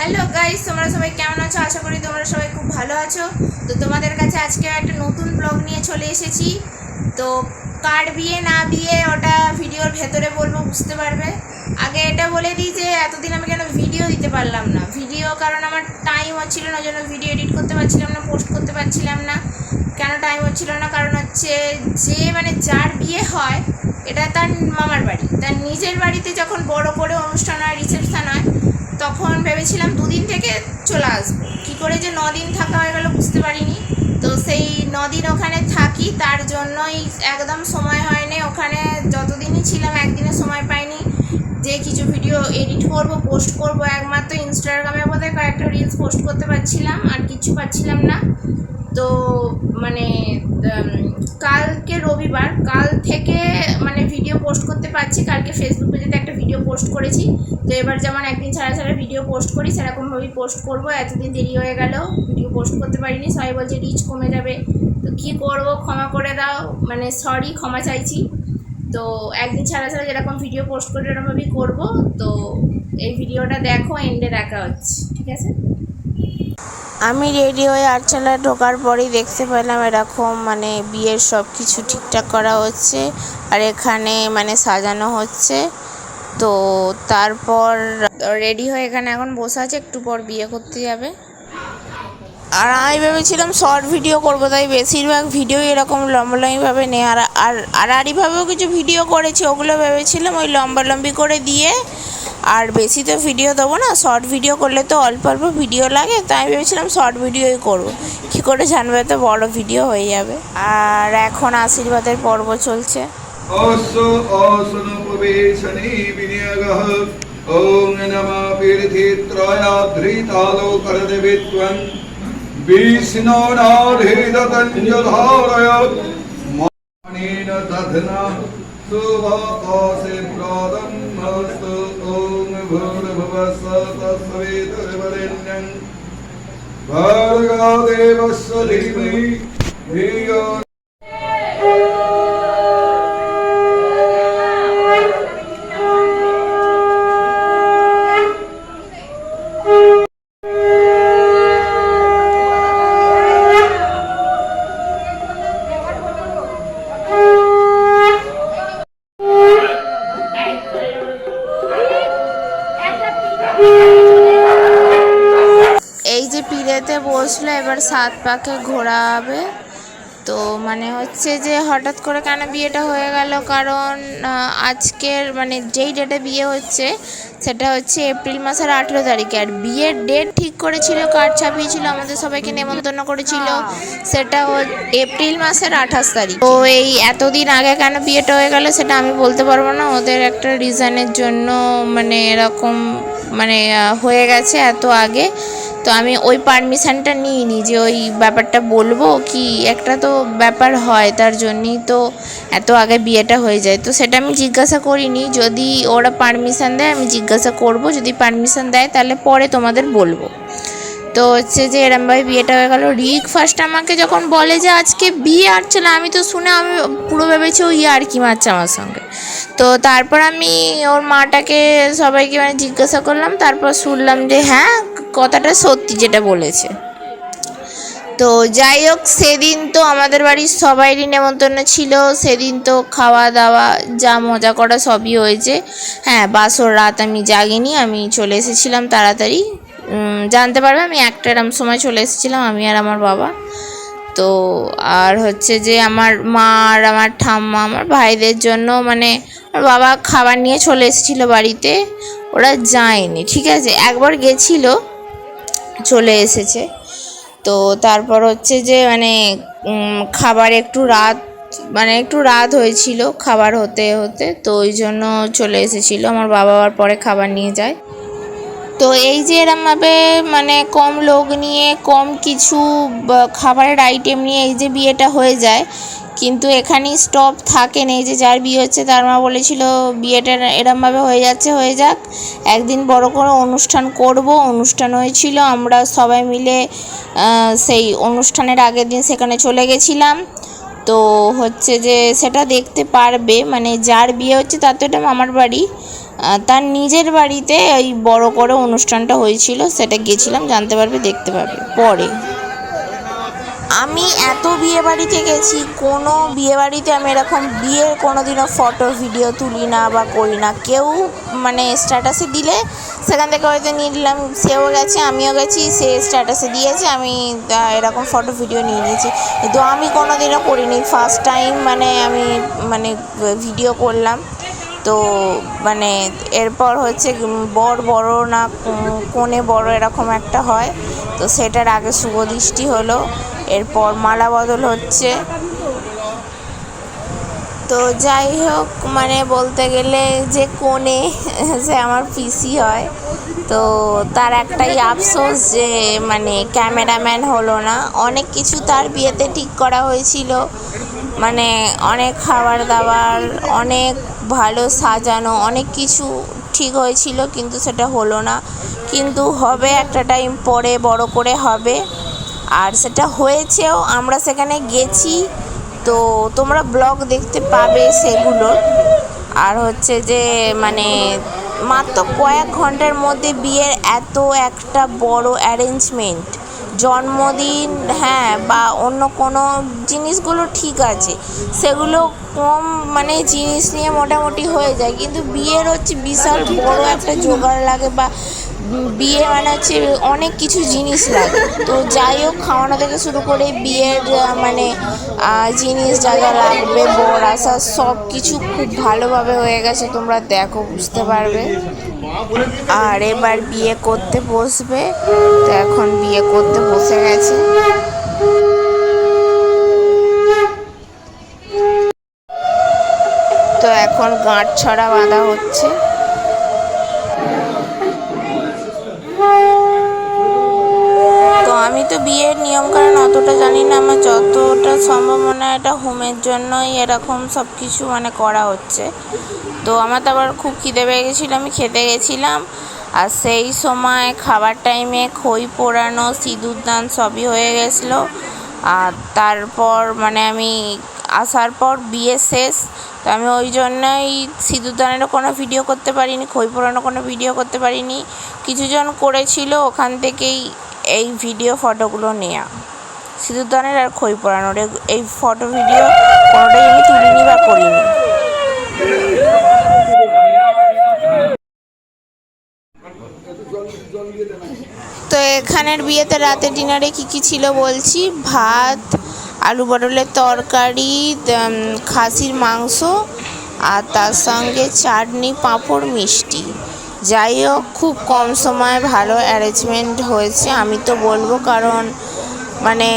Hello guys, তোমরা সবাই কেমন আছো? আশা করি তোমরা সবাই খুব ভালো আছো। তো তোমাদের কাছে আজকে একটা নতুন ব্লগ নিয়ে চলে এসেছি। তো কার বিয়ে না বিয়ে ওটা ভিডিওর ভেতরে বলবো, বুঝতে পারবে। আগে এটা বলে দিই যে এতদিন আমি কেন ভিডিও দিতে পারলাম না। কারণ আমার টাইম হচ্ছিল না, জন্য ভিডিও এডিট করতে পারছিলাম না, পোস্ট করতে পারছিলাম না। কেন টাইম হচ্ছিল না? কারণ হচ্ছে যে যার বিয়ে হয় এটা তার মামার বাড়ি, তার নিজের বাড়িতে যখন বড় করে অনুষ্ঠান হয়, রিসেপশন হয়, তখন ভেবেছিলাম 2 দিন থেকে চলে আসবো। কী করে যে 9 দিন থাকা হয়ে গেল বুঝতে পারিনি। তো সেই 9 দিন ওখানে থাকি, তার জন্যই একদম সময় হয়নি। ওখানে যতদিনই ছিলাম একদিনে সময় পাইনি যে কিছু ভিডিও এডিট করব, পোস্ট করব। একমাত্র ইনস্টাগ্রামে বোধহয় কয়েকটা রিলস পোস্ট করতে পারছিলাম, আর কিছু পাচ্ছিলাম না। তো কালকে রবিবার, কাল থেকে ভিডিও পোস্ট করতে পারছি। কালকে ফেসবুক পেজেতে একটা ভিডিও পোস্ট করেছি। তো এবার যেমন একদিন ছাড়া ছাড়া ভিডিও পোস্ট করি, সেরকমভাবেই পোস্ট করব। এতদিন দেরি হয়ে গেল, ভিডিও পোস্ট করতে পারিনি। সবাই বলছে রিচ কমে যাবে, তো কী করবো, ক্ষমা করে দাও, সরি, ক্ষমা চাইছি। তো একদিন ছাড়া ছাড়া যেরকম ভিডিও পোস্ট করি এরকমভাবেই করবো। তো এই ভিডিওটা দেখো, এন্ডে রাখা হচ্ছে, ঠিক আছে? আমি রেডি হয়ে আটচালায় ঢোকার পরেই দেখতে পেলাম এরকম বিয়ের সব কিছু ঠিকঠাক করা হচ্ছে, আর এখানে সাজানো হচ্ছে। তো তারপর রেডি হয়ে এখানে এখন বসে আছে, একটু পর বিয়ে করতে যাবে। আর আমি ভেবেছিলাম শর্ট ভিডিও করবো, তাই বেশিরভাগ ভিডিও এরকম লম্বালম্বিভাবে নেই। আর আড়াআড়িভাবেও কিছু ভিডিও করেছি, ওগুলো ভেবেছিলাম ওই লম্বালম্বি করে দিয়ে, আর বেশি তো ভিডিও দেবো না। শর্ট ভিডিও করলে তো অল্প অল্প ভিডিও লাগে, তাই আমি ভেবেছিলাম শর্ট ভিডিওই করবো। কী করে জানবে, তো বড় ভিডিও হয়ে যাবে। আর এখন আশীর্বাদের পর্ব চলছে। ওম নমঃ পীড়িত্রয়াধৃতালোকরদেবিত্বং বিষ্ণুনাধীদতঞ্জধারয়ৎ মণিন দধনা শুভকোষে প্রদম মস্তু। ওম ভূর্ভুবস্সুঃ তৎসবিতুর্বরেণ্যং ভর্গো দেবস্য ধীমহি ধিয়ো। এই যে পিড়েতে বসলো, এবার 7 পাকে ঘোরা হবে। তো হচ্ছে যে হঠাৎ করে কেন বিয়েটা হয়ে গেল, কারণ আজকের যেই ডেটে বিয়ে হচ্ছে সেটা হচ্ছে এপ্রিল মাসের 18 তারিখে। আর বিয়ের ডেট ঠিক করেছিল, কার্ড ছাপিয়েছিল, আমাদের সবাইকে নেমন্তন্ন করেছিল, সেটা এপ্রিল মাসের 28 তারিখ। তো এই এতদিন আগে কেন বিয়েটা হয়ে গেল সেটা আমি বলতে পারবো না। ওদের একটা রিজনের জন্য এরকম হয়ে গেছে এত আগে। তো আমি ওই পারমিশনটা নিইনি যে ওই ব্যাপারটা বলবো, কি একটা তো ব্যাপার হয়, তার জন্যই তো এত আগে বিয়েটা হয়ে যায়। তো সেটা আমি জিজ্ঞাসা করিনি। যদি ওরা পারমিশন দেয় আমি জিজ্ঞাসা করব, যদি পারমিশন দেয় তাহলে পরে তোমাদের বলবো। তো হচ্ছে যে এরমভাবে বিয়েটা হয়ে গেল। রিক ফার্স্ট আমাকে যখন বলে যে আজকে বিয়ে, আসছিল আমি তো শুনে আমি পুরো ভেবেছি ও আর কি মারছে আমার সঙ্গে। তো তারপর আমি ওর মাটাকে সবাইকে জিজ্ঞাসা করলাম, তারপর শুনলাম যে হ্যাঁ, কথাটা সত্যি যেটা বলেছে। তো যাই হোক, সেদিন তো আমাদের বাড়ির সবাইরই নেমন্তন্ন ছিল। সেদিন তো খাওয়া দাওয়া যা মজা করা সবই হয়েছে। হ্যাঁ, বাসর রাত আমি জাগিনি, আমি চলে এসেছিলাম তাড়াতাড়ি। জানতে পারবে আমি একটা এরম সময় চলে এসেছিলাম, আমি আর আমার বাবা। তো আর হচ্ছে যে আমার মা আর আমার ঠাম্মা, আমার ভাইদের জন্য আমার বাবা খাবার নিয়ে চলে এসেছিলো বাড়িতে। ওরা যায়নি, ঠিক আছে, একবার গেছিলো, চলে এসেছে। তো তারপর হচ্ছে যে খাবার একটু রাত হয়েছিল খাবার হতে হতে, তো ওই জন্য চলে এসেছিলো। আমার বাবা আবার পরে খাবার নিয়ে যায়। তো এই যে এরমভাবে কম লোক নিয়ে, কম কিছু খাবারের আইটেম নিয়ে এই যে বিয়েটা হয়ে যায়, কিন্তু এখানেই স্টপ থাকে না। এই যে যার বিয়ে হচ্ছে তার মা বলেছিল বিয়েটা এরমভাবে হয়ে যাচ্ছে, হয়ে যাক, একদিন বড় করে অনুষ্ঠান করব। অনুষ্ঠান হয়েছিল, আমরা সবাই মিলে সেই অনুষ্ঠানের আগের দিন সেখানে চলে গেছিলাম। তো হচ্ছে যে সেটা দেখতে পারবে, যার বিয়ে হচ্ছে তার তো এটা মামার বাড়ি। তার নিজের বাড়িতে ওই বড় করে অনুষ্ঠানটা হয়েছিল, সেটা গেছিলাম, জানতে পারবে, দেখতে পাবে পরে। আমি এত বিয়ে বাড়িতে গেছি, কোনো বিয়ে বাড়িতে আমি এরকম বিয়ের কোনো দিনও ফটো ভিডিও তুলি না বা করি না। কেউ মানে স্ট্যাটাসে দিলে সেখান থেকে হয়তো নিয়ে নিলাম, সেও গেছে আমিও গেছি, সে স্ট্যাটাসে দিয়েছে, আমি এরকম ফটো ভিডিও নিয়ে নিয়েছি, কিন্তু আমি কোনো দিনও করিনি। ফার্স্ট টাইম মানে আমি মানে ভিডিও করলাম। তো মানে এরপর হচ্ছে বর বড় না কনে বড় এরকম একটা হয়, তো সেটার আগে শুভদৃষ্টি হলো, এরপর মালা বদল হচ্ছে। তো যাই হোক, মানে বলতে গেলে যে কনে সে আমার পিসি হয়, তো তার একটাই আফসোস যে মানে ক্যামেরাম্যান হলো না। অনেক কিছু তার বিয়েতে ঠিক করা হয়েছিল, মানে অনেক খাবার দাবার, অনেক ভালো সাজানো, অনেক কিছু ঠিক হয়েছিল, কিন্তু সেটা হলো না। কিন্তু হবে একটা টাইম পরে, বড় করে হবে, আর সেটা হয়েছেও, আমরা সেখানে গেছি, তো তোমরা ব্লগ দেখতে পাবে সেগুলো। আর হচ্ছে যে মানে মাত্র কয়েক ঘন্টার মধ্যে বিয়ের এত একটা বড় অ্যারেঞ্জমেন্ট, জন্মদিন হ্যাঁ বা অন্য কোনো জিনিসগুলো ঠিক আছে, সেগুলো কম মানে জিনিস নিয়ে মোটামুটি হয়ে যায়, কিন্তু বিয়ের হচ্ছে বিশাল বড় একটা জোগাড় লাগে, বা বিয়ে মানে হচ্ছে অনেক কিছু জিনিস লাগে। তো যাই হোক, খাওয়ানো থেকে শুরু করে বিয়ের মানে জিনিস যা যা লাগবে, বর আসা, সব কিছু খুব ভালোভাবে হয়ে গেছে, তোমরা দেখো বুঝতে পারবে। আর এবার বিয়ে করতে বসবে, তো এখন বিয়ে করতে বসে গেছে। তো এখন গাঁট ছড়া বাঁধা হচ্ছে। তো আমি তো বিয়ের নিয়মকানুন অতটা জানি না, আমার যতটা সম্ভব মনে হয় এটা হোমের জন্যই এরকম সব কিছু মানে করা হচ্ছে। তো আমার তো আবার খুব খিদে পেয়ে গেছিলো, আমি খেতে গেছিলাম, আর সেই সময় খাবার টাইমে খই পোড়ানো, সিঁদুর দান সবই হয়ে গেছিলো। আর তারপর মানে আমি আসার পর বিয়ে শেষ, তো আমি ওই জন্যই সিঁদুরদানেরও কোনো ভিডিও করতে পারিনি, খই পোড়ানো কোনো ভিডিও করতে পারিনি। কিছুজন করেছিল, ওখান থেকেই এই ভিডিও ফটোগুলো নেওয়া, সিঁদুরদানের আর খই পোড়ানোর এই ফটো ভিডিও কোনোটাই আমি তুলিনি বা করিনি। তো এখানের বিয়েতে রাতের ডিনারে কী কী ছিল বলছি। ভাত, আলু পটলের তরকারি, খাসির মাংস, আর তার সঙ্গে চাটনি, পাঁপড়, মিষ্টি। যাই হোক, খুব কম সময়ে ভালো অ্যারেঞ্জমেন্ট হয়েছে আমি তো বলবো, কারণ মানে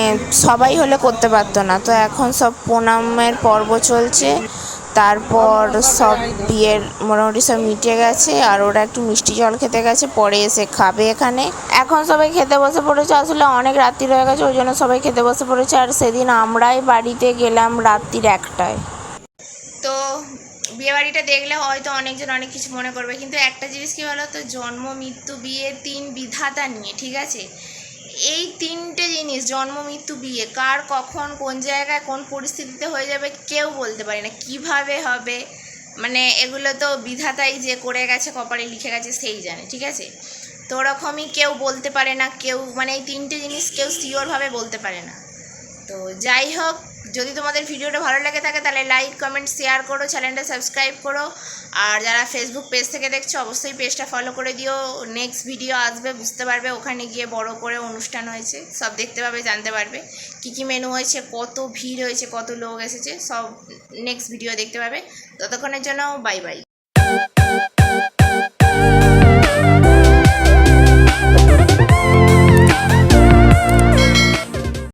সবাই হলে করতে পারতো না। তো এখন সব প্রণামের পর্ব চলছে, তারপর সব বিয়ের মোটামুটি সব মিটে গেছে, আর ওরা একটু মিষ্টি জল খেতে গেছে, পরে এসে খাবে এখানে। এখন সবাই খেতে বসে পড়েছে, আসলে অনেক রাত্রি হয়ে গেছে, ওই জন্য সবাই খেতে বসে পড়েছে। আর সেদিন আমরাই বাড়িতে গেলাম রাত্রির 1টায়। তো বিয়েবাড়িটা দেখলে হয়তো অনেকজন অনেক কিছু মনে করবে, কিন্তু একটা জিনিস কী বলো তো, জন্ম, মৃত্যু, বিয়ে, 3 বিধাতা নিয়ে, ঠিক আছে? এই 3টে জিনিস, জন্ম, মৃত্যু, বিয়ে, কার কখন কোন জায়গায় কোন পরিস্থিতিতে হয়ে যাবে কেউ বলতে পারে না, কিভাবে হবে, মানে এগুলো তো বিধাতাই যে করে গেছে, কপালে লিখে গেছে, সেই জানে, ঠিক আছে? তো ওরকমই কেউ বলতে পারে না, কেউ মানে এই 3টে জিনিস কেউ শিওরভাবে বলতে পারে না। তো যাই হোক, যদি তোমাদের ভিডিওটা ভালো লাগে থাকে তাহলে লাইক, কমেন্ট, শেয়ার করো, চ্যানেলটা সাবস্ক্রাইব করো, আর যারা ফেসবুক পেজ থেকে দেখছো অবশ্যই পেজটা ফলো করে দিও। নেক্সট ভিডিও আসবে, বুঝতে পারবে, ওখানে গিয়ে বড় করে অনুষ্ঠান হয়েছে, সব দেখতে পাবে, জানতে পারবে কী কী মেনু হয়েছে, কত ভিড় হয়েছে, কত লোক এসেছে, সব নেক্সট ভিডিও দেখতে পাবে। ততক্ষণের জন্য বাই বাই।